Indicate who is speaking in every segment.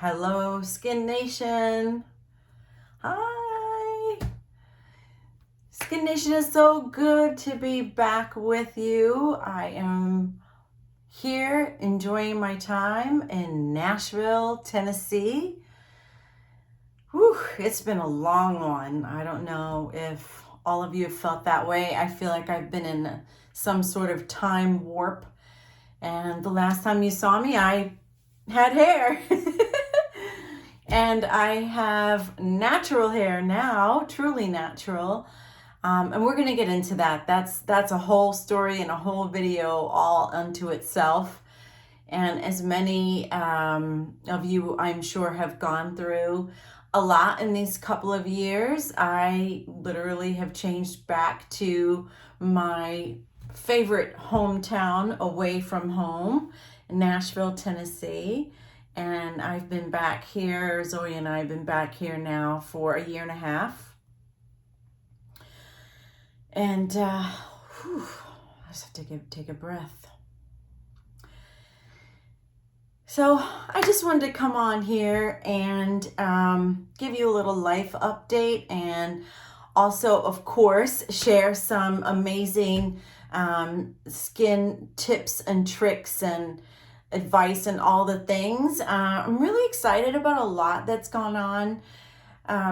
Speaker 1: Hello, Skin Nation. Hi. Skin Nation, is so good to be back with you. I am here enjoying my time in Nashville, Tennessee. Whew, it's been a long one. I don't know if all of you have felt that way. I feel like I've been in some sort of time warp. And the last time you saw me, I had hair. And I have natural hair now, truly natural. And we're going to get into that. That's a whole story and a whole video all unto itself. And as many of you, I'm sure, have gone through a lot in these couple of years, I literally have changed back to my favorite hometown away from home, Nashville, Tennessee. And I've been back here, Zoe and I have been back here now for a year and a half. And I just have to take a breath. So I just wanted to come on here and give you a little life update, and also, of course, share some amazing skin tips and tricks and advice and all the things. I'm really excited about a lot that's gone on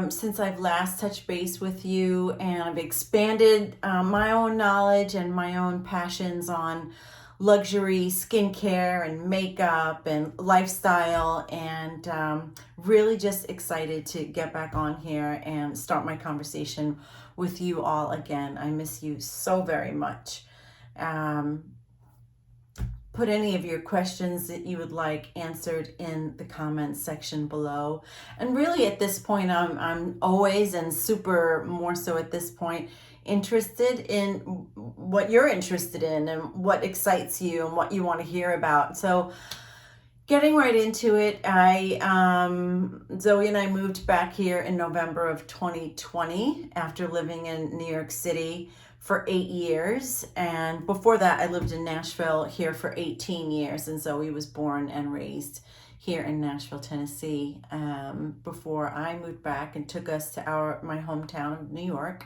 Speaker 1: since I've last touched base with you, and I've expanded my own knowledge and my own passions on luxury skincare and makeup and lifestyle, and really just excited to get back on here and start my conversation with you all again. I miss you so very much. Put any of your questions that you would like answered in the comments section below. And really at this point, I'm always, and super more so at this point, interested in what you're interested in and what excites you and what you want to hear about. So getting right into it, Zoe and I moved back here in November of 2020 after living in New York City for 8 years. And before that, I lived in Nashville here for 18 years. And Zoe was born and raised here in Nashville, Tennessee, before I moved back and took us to my hometown of New York.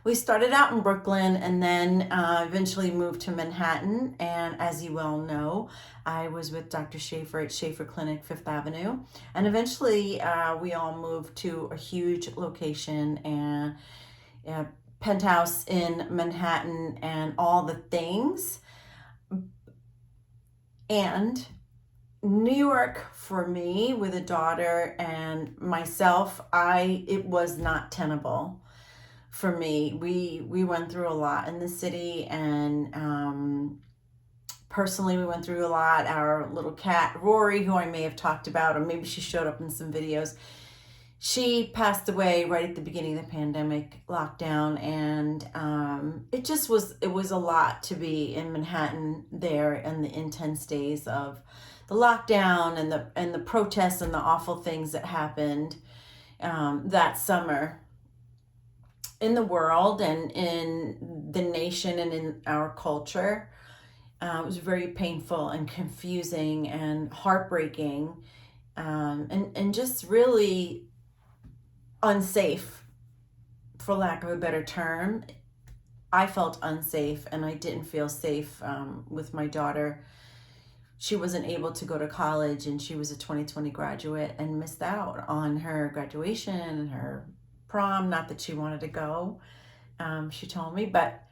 Speaker 1: We started out in Brooklyn and then eventually moved to Manhattan. And as you well know, I was with Dr. Schaefer at Schaefer Clinic, Fifth Avenue. And eventually we all moved to a huge location and penthouse in Manhattan and all the things. And New York for me, with a daughter and myself, it was not tenable for me. We went through a lot in the city, and personally we went through a lot. Our little cat Rory, who I may have talked about, or maybe she showed up in some videos, she passed away right at the beginning of the pandemic lockdown, and it was a lot to be in Manhattan there in the intense days of the lockdown and the protests and the awful things that happened that summer in the world and in the nation and in our culture. It was very painful and confusing and heartbreaking, and just really unsafe, for lack of a better term. I felt unsafe, and I didn't feel safe with my daughter. She wasn't able to go to college, and she was a 2020 graduate and missed out on her graduation and her prom. Not that she wanted to go, she told me, but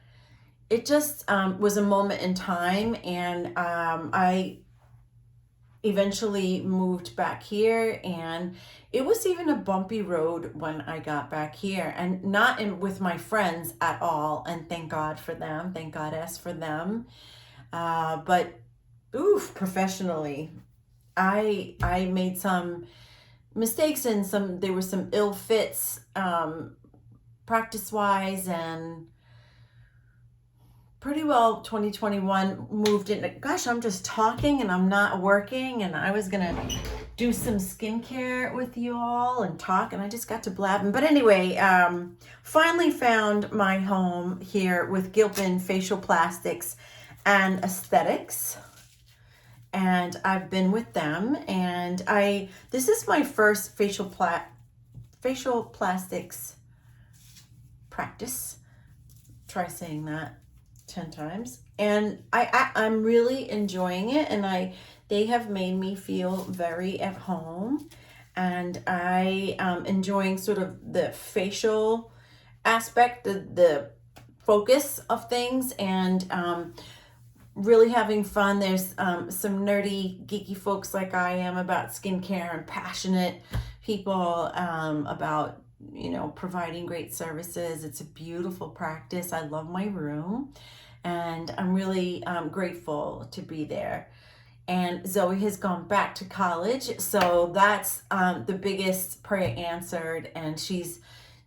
Speaker 1: it just was a moment in time, and I eventually moved back here, and it was even a bumpy road when I got back here, and not with my friends at all, and thank God for them, thank Goddess for them, but professionally, I made some mistakes, and there were some ill fits practice wise, and pretty well 2021 moved in. Gosh, I'm just talking and I'm not working, and I was gonna do some skincare with you all and talk, and I just got to blabbing. But anyway, finally found my home here with Gilpin Facial Plastics and Aesthetics. and I've been with them, and this is my first facial plastics practice. Try saying that 10 times. And I'm really enjoying it, and they have made me feel very at home, and I am enjoying sort of the facial aspect, the focus of things, and really having fun. There's some nerdy, geeky folks like I am about skincare, and passionate people about, providing great services. It's a beautiful practice. I love my room, and I'm really grateful to be there. And Zoe has gone back to college, so that's the biggest prayer answered, and she's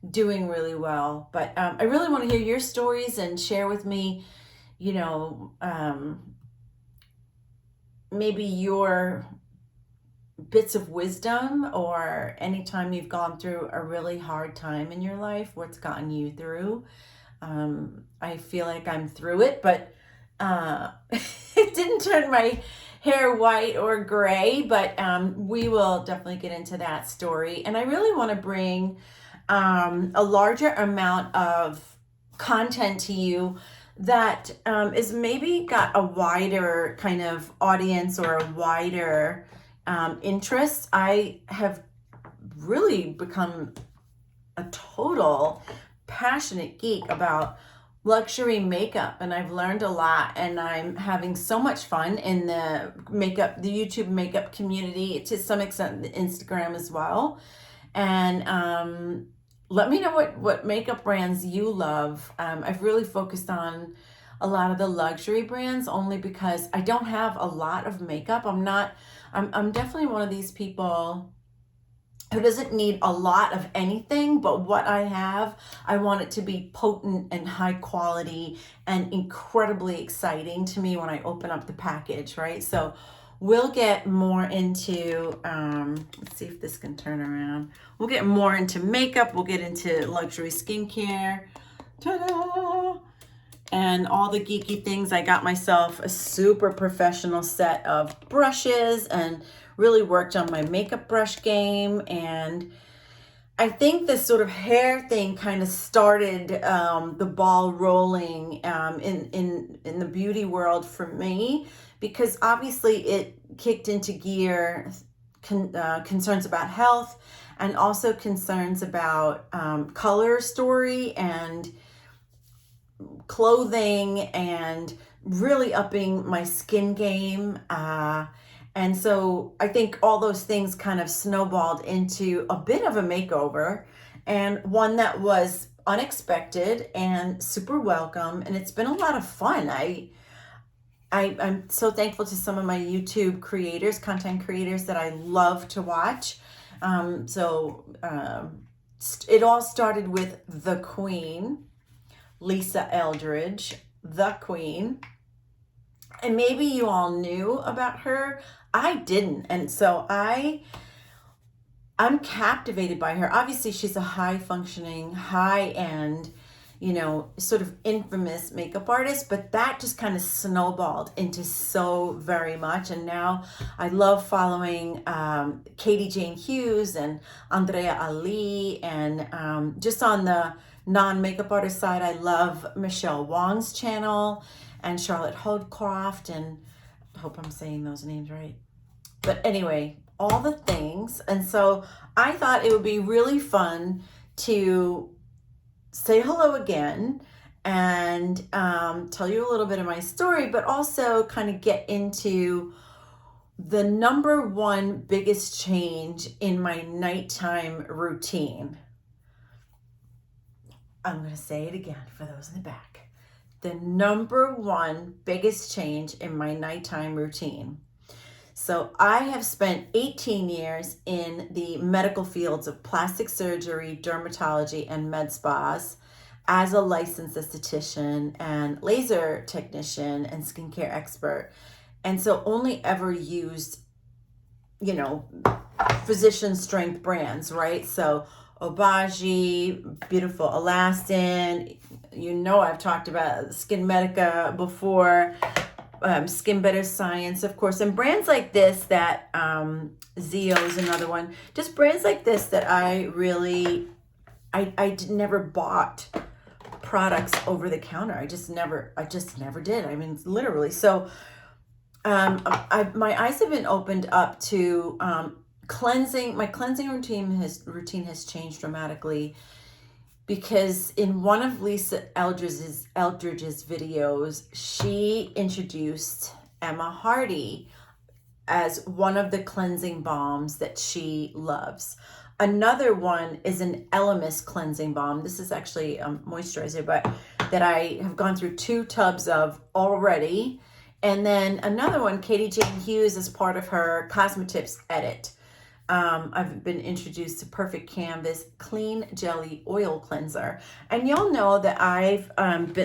Speaker 1: doing really well. But I really want to hear your stories and share with me, maybe your bits of wisdom, or anytime you've gone through a really hard time in your life, what's gotten you through. I feel like I'm through it, but it didn't turn my hair white or gray, but we will definitely get into that story. And I really want to bring a larger amount of content to you that is maybe got a wider kind of audience, or a wider interest. I have really become a total passionate geek about luxury makeup, and I've learned a lot, and I'm having so much fun in the YouTube makeup community, to some extent the Instagram as well. And let me know what makeup brands you love. I've really focused on a lot of the luxury brands, only because I don't have a lot of makeup. I'm definitely one of these people who doesn't need a lot of anything, but what I have, I want it to be potent and high quality and incredibly exciting to me when I open up the package, right? So we'll get more into, let's see if this can turn around. We'll get more into makeup. We'll get into luxury skincare. Ta-da! And all the geeky things. I got myself a super professional set of brushes, and really worked on my makeup brush game. And I think this sort of hair thing kind of started the ball rolling in the beauty world for me, because obviously it kicked into gear concerns about health, and also concerns about color story and clothing, and really upping my skin game. And so I think all those things kind of snowballed into a bit of a makeover, and one that was unexpected and super welcome. And it's been a lot of fun. I'm so thankful to some of my YouTube creators, content creators that I love to watch. It all started with the Queen, Lisa Eldridge, the Queen. And maybe you all knew about her. I didn't. And so I'm captivated by her. Obviously, she's a high functioning, high end, sort of infamous makeup artist, but that just kind of snowballed into so very much. And now I love following Katie Jane Hughes and Andrea Ali, and just on the non-makeup artist side, I love Michelle Wong's channel, and Charlotte Holdcroft, and I hope I'm saying those names right. But anyway, all the things. And so I thought it would be really fun to say hello again, and tell you a little bit of my story, but also kind of get into the number one biggest change in my nighttime routine. I'm going to say it again for those in the back. The number one biggest change in my nighttime routine. So I have spent 18 years in the medical fields of plastic surgery, dermatology, and med spas as a licensed esthetician and laser technician and skincare expert. And so only ever used, physician strength brands, right? So Obagi, Beautiful Elastin, I've talked about Skin Medica before, Skin Better Science, of course, and brands like this that Zio is another one. Just brands like this that I really, never bought products over the counter. I just never did. I mean, literally. So my eyes have been opened up to cleansing. My cleansing routine has changed dramatically, because in one of Lisa Eldridge's videos, she introduced Emma Hardy as one of the cleansing balms that she loves. Another one is an Elemis cleansing balm. This is actually a moisturizer, but that I have gone through 2 tubs of already. And then another one, Katie Jane Hughes, as part of her Cosmetips edit. I've been introduced to Perfect Canvas Clean Jelly Oil Cleanser. And y'all know that I've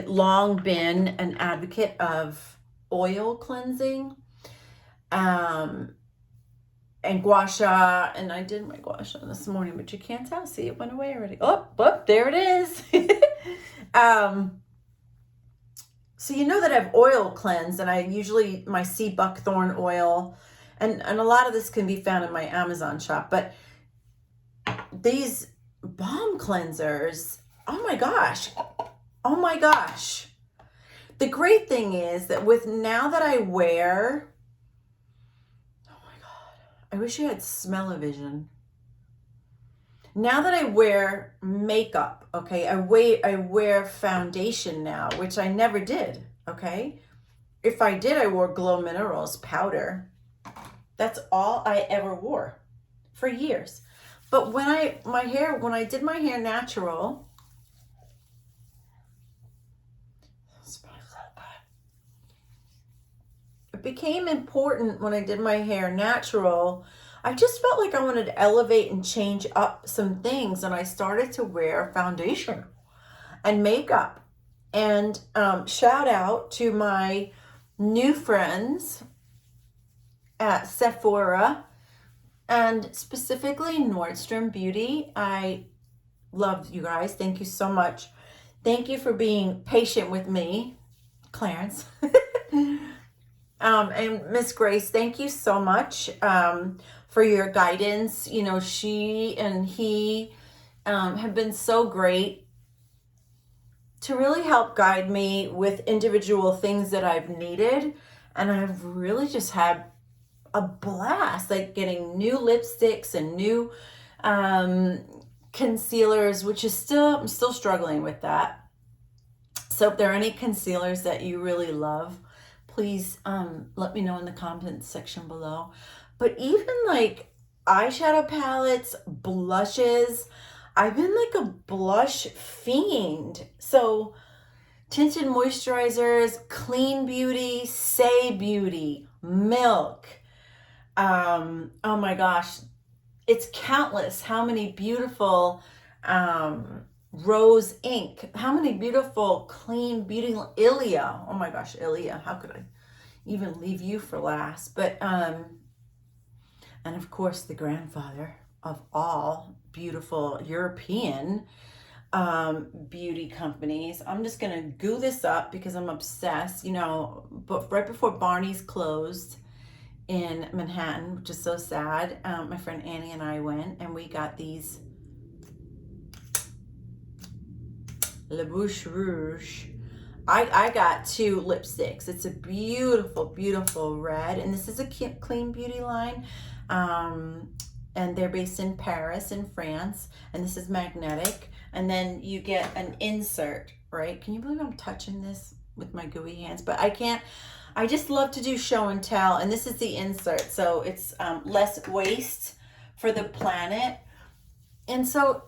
Speaker 1: long been an advocate of oil cleansing. And gua sha, and I did my gua sha this morning, but you can't tell. See, it went away already. Oh, there it is. So you know that I've oil cleansed, and I usually, my sea buckthorn oil, and a lot of this can be found in my Amazon shop, but these balm cleansers, oh my gosh. The great thing is that now that I wear, I wish you had smell-o-vision. Now that I wear makeup, okay, I wear foundation now, which I never did, okay? If I did, I wore Glow Minerals powder. That's all I ever wore for years. But when I did my hair natural, it became important when I did my hair natural. I just felt like I wanted to elevate and change up some things, and I started to wear foundation and makeup. And shout out to my new friends at Sephora, and specifically Nordstrom Beauty. I love you guys. Thank you so much. Thank you for being patient with me, Clarence. And Miss Grace, thank you so much for your guidance. You know, she and he have been so great to really help guide me with individual things that I've needed. And I've really just had a blast, like getting new lipsticks and new concealers, which is I'm still struggling with that. So if there are any concealers that you really love, please let me know in the comments section below. But even like eyeshadow palettes, blushes, I've been like a blush fiend. So tinted moisturizers, Clean Beauty, Say Beauty, Milk. Oh my gosh, it's countless how many beautiful Rose Ink, how many beautiful Clean Beauty, Ilia. Oh my gosh, Ilia, how could I even leave you for last? But and of course the grandfather of all beautiful European beauty companies. I'm just gonna goo this up because I'm obsessed, you know. But right before Barney's closed in Manhattan, which is so sad, my friend Annie and I went, and we got these Le Bouche Rouge. I got 2 lipsticks. It's a beautiful, beautiful red, and this is a Clean Beauty line, and they're based in Paris, in France, and this is magnetic. And then you get an insert, right? Can you believe I'm touching this with my gooey hands? But I can't. I just love to do show and tell, and this is the insert, so it's less waste for the planet. And so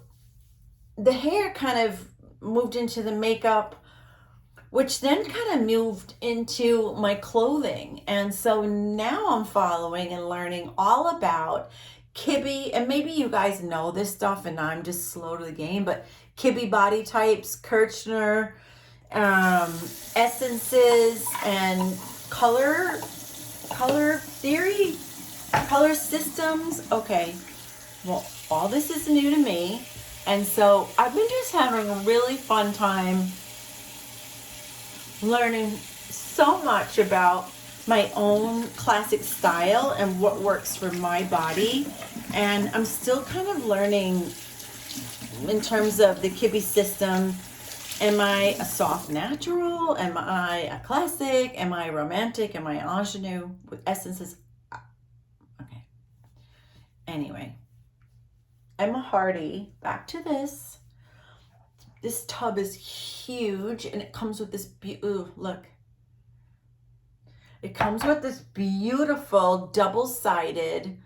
Speaker 1: the hair kind of moved into the makeup, which then kind of moved into my clothing. And so now I'm following and learning all about Kibbe, and maybe you guys know this stuff and I'm just slow to the game, but Kibbe body types, Kirchner, essences, and color theory, color systems. Okay, well, all this is new to me, and so I've been just having a really fun time learning so much about my own classic style and what works for my body. And I'm still kind of learning in terms of the Kibbe system. Am I a soft natural? Am I a classic? Am I romantic? Am I ingenue with essences? Okay. Anyway, Emma Hardy, back to this. This tub is huge and it comes with this, ooh, look. It comes with this beautiful double-sided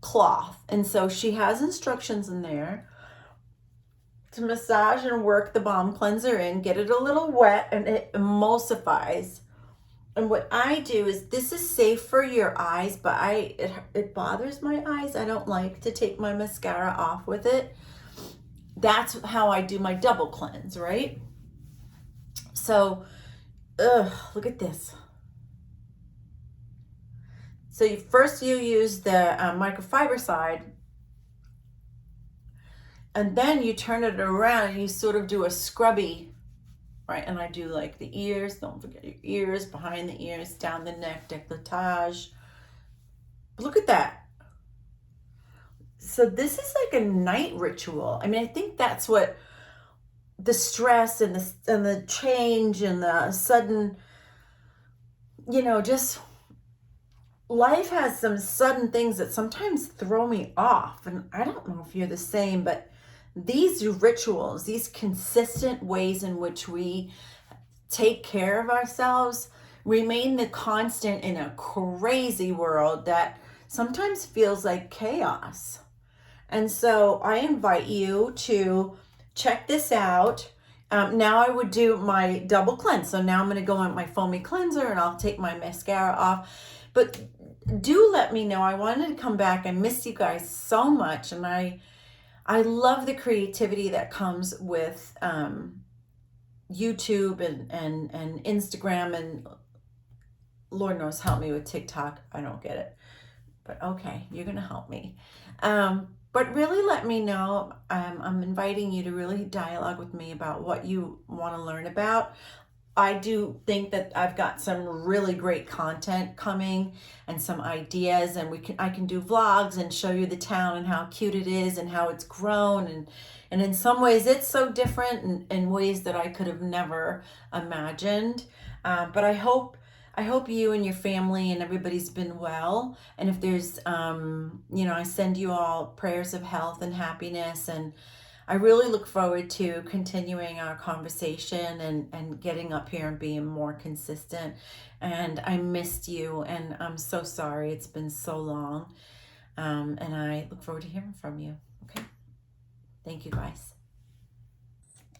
Speaker 1: cloth. And so she has instructions in there to massage and work the balm cleanser in, get it a little wet, and it emulsifies. And what I do is, this is safe for your eyes, but it bothers my eyes. I don't like to take my mascara off with it. That's how I do my double cleanse, right? So, look at this. So first you use the microfiber side, and then you turn it around and you sort of do a scrubby, right? And I do like the ears, don't forget your ears, behind the ears, down the neck, décolletage. Look at that. So this is like a night ritual. I mean, I think that's what the stress and the change and the sudden, just life has some sudden things that sometimes throw me off. And I don't know if you're the same, but these rituals, these consistent ways in which we take care of ourselves, remain the constant in a crazy world that sometimes feels like chaos. And so I invite you to check this out. Now I would do my double cleanse. So now I'm going to go on my foamy cleanser and I'll take my mascara off. But do let me know. I wanted to come back. I missed you guys so much. And I love the creativity that comes with YouTube and Instagram, and Lord knows help me with TikTok. I don't get it. But okay, you're going to help me. But really let me know. I'm inviting you to really dialogue with me about what you want to learn about. I do think that I've got some really great content coming and some ideas, and I can do vlogs and show you the town and how cute it is and how it's grown, and in some ways it's so different in ways that I could have never imagined. But I hope you and your family and everybody's been well. And if there's, I send you all prayers of health and happiness. And I really look forward to continuing our conversation and getting up here and being more consistent. And I missed you, and I'm so sorry. It's been so long. And I look forward to hearing from you. Okay. Thank you, guys.